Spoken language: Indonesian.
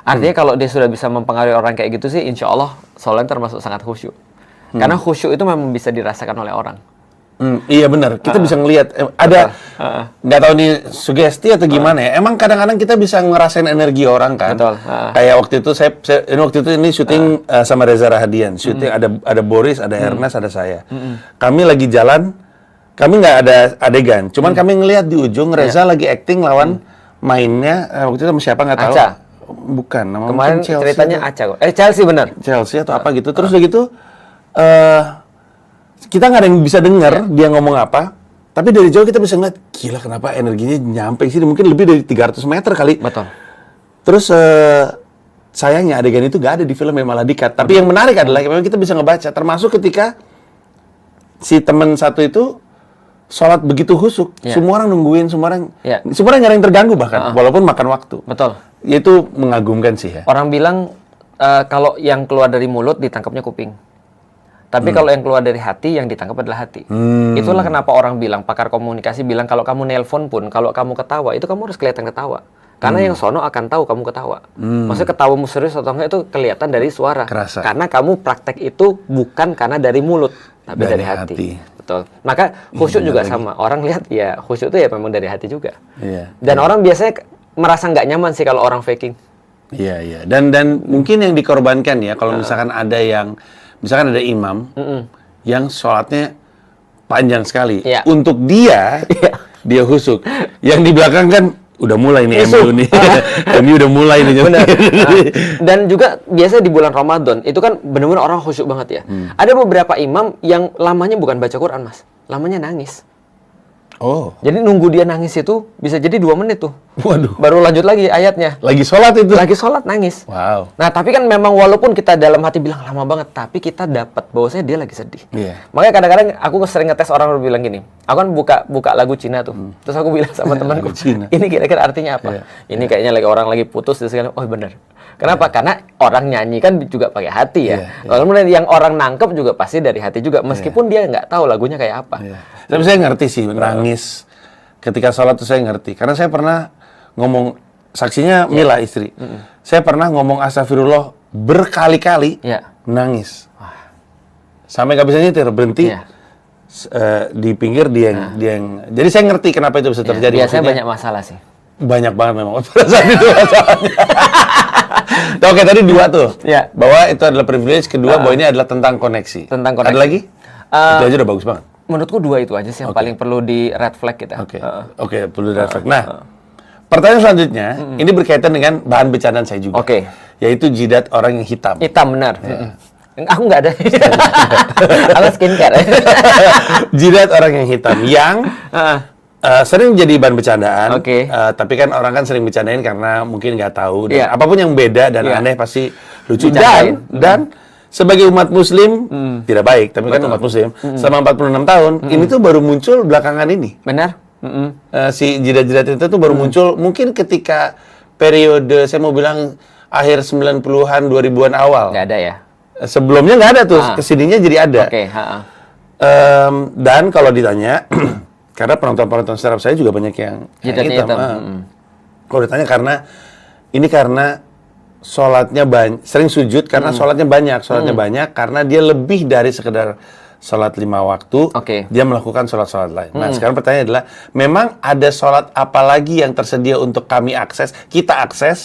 Artinya kalau dia sudah bisa mempengaruhi orang kayak gitu sih, insya Allah sholatnya termasuk sangat khusyuk. Karena khusyuk itu memang bisa dirasakan oleh orang. Iya benar, kita bisa ngelihat ada nggak tahu nih sugesti atau gimana ya. Emang kadang-kadang kita bisa ngerasain energi orang kan. Betul. Kayak waktu itu ini syuting sama Reza Rahadian. Syuting ada Boris, ada Ernest, ada saya. Kami lagi jalan, kami nggak ada adegan. Cuman kami ngelihat di ujung Reza lagi acting lawan mainnya waktu itu sama siapa nggak tahu. Aca. Bukan, nama Kemarin Chelsea ceritanya atau- Aca kok. Chelsea benar. Chelsea atau apa gitu. Terus udah gitu kita nggak ada yang bisa dengar dia ngomong apa, tapi dari jauh kita bisa ngeliat, gila kenapa energinya nyampe sini, mungkin lebih dari 300 meter kali. Betul. Terus sayangnya adegan itu nggak ada di film, yang malah di-cut. Tapi yang menarik adalah memang kita bisa ngebaca, termasuk ketika si teman satu itu sholat begitu khusyuk, semua orang nungguin, semua orang nggak ada yang terganggu bahkan, walaupun makan waktu. Betul. Itu mengagumkan sih ya. Orang bilang kalau yang keluar dari mulut ditangkapnya kuping. Tapi kalau yang keluar dari hati, yang ditangkap adalah hati. Itulah kenapa orang bilang, pakar komunikasi bilang, kalau kamu nelpon pun, kalau kamu ketawa, itu kamu harus kelihatan ketawa. Karena yang sono akan tahu kamu ketawa. Maksudnya ketawamu serius atau enggak itu kelihatan dari suara. Kerasa. Karena kamu praktek itu bukan karena dari mulut, tapi dari hati. Betul. Maka khusyuk juga sama. Orang lihat ya khusyuk itu ya memang dari hati juga. Iya. Dan orang biasanya merasa nggak nyaman sih kalau orang faking. Iya, iya. Dan mungkin yang dikorbankan ya, kalau misalkan ada yang, misalkan ada imam yang sholatnya panjang sekali. Untuk dia, dia khusyuk. Yang di belakang kan udah mulai nih MU nih. MU udah mulai nih. Benar. Dan juga biasanya di bulan Ramadan, itu kan benar-benar orang khusyuk banget ya. Ada beberapa imam yang lamanya bukan baca Quran, Mas. Lamanya nangis. Oh. Jadi nunggu dia nangis itu bisa jadi 2 menit tuh. Waduh. Baru lanjut lagi ayatnya. Lagi sholat itu? Lagi sholat nangis. Wow. Nah, tapi kan memang walaupun kita dalam hati bilang lama banget, tapi kita dapat bahwasanya dia lagi sedih. Iya. Makanya kadang-kadang aku sering ngetes orang bilang gini. Aku kan buka lagu Cina tuh. Terus aku bilang sama temanku, ini kira-kira artinya apa? Ini kayaknya lagi orang lagi putus, terus kan, oh bener. Kenapa? Karena orang nyanyi kan juga pakai hati ya. Kemudian yang orang nangkep juga pasti dari hati juga, meskipun dia nggak tahu lagunya kayak apa. Tapi saya ngerti sih, nangis ketika sholat tuh saya ngerti. Karena saya pernah ngomong, saksinya Mila istri. Saya pernah ngomong astagfirullah berkali-kali, nangis. Sampai nggak bisa nyetir, berhenti. Di pinggir dia yang jadi saya ngerti kenapa itu bisa terjadi. Biasanya banyak masalah sih. Banyak banget memang pada saat itu masalahnya. Oke, tadi 2 tuh. Bahwa itu adalah privilege, kedua bahwa ini adalah tentang koneksi. Tentang koneksi. Ada lagi? Itu aja udah bagus banget. Menurutku 2 itu aja sih yang paling perlu di red flag kita. Oke, perlu di red flag. Nah, pertanyaan selanjutnya ini berkaitan dengan bahan bercandaan saya juga. Yaitu jidat orang yang hitam. Hitam, benar. Aku nggak ada. Aku skincare. Jidat orang yang hitam yang sering jadi bahan bercandaan. Tapi kan orang kan sering bercandain karena mungkin nggak tahu. Dan apapun yang beda dan aneh pasti lucu. Dan sebagai umat muslim tidak baik, tapi kan umat muslim selama 46 tahun ini tuh baru muncul belakangan ini. Benar. Si jidat-jidat itu tuh baru muncul mungkin ketika periode saya mau bilang akhir 90-an 2000-an awal. Nggak ada ya. Sebelumnya nggak ada tuh, kesininya jadi ada. Dan kalau ditanya, karena penonton-penonton stand up saya juga banyak yang hitam. Kalau ditanya karena sholatnya sering sujud karena sholatnya banyak karena dia lebih dari sekedar sholat 5 waktu, dia melakukan sholat-sholat lain. Nah, sekarang pertanyaannya adalah, memang ada sholat apa lagi yang tersedia untuk kita akses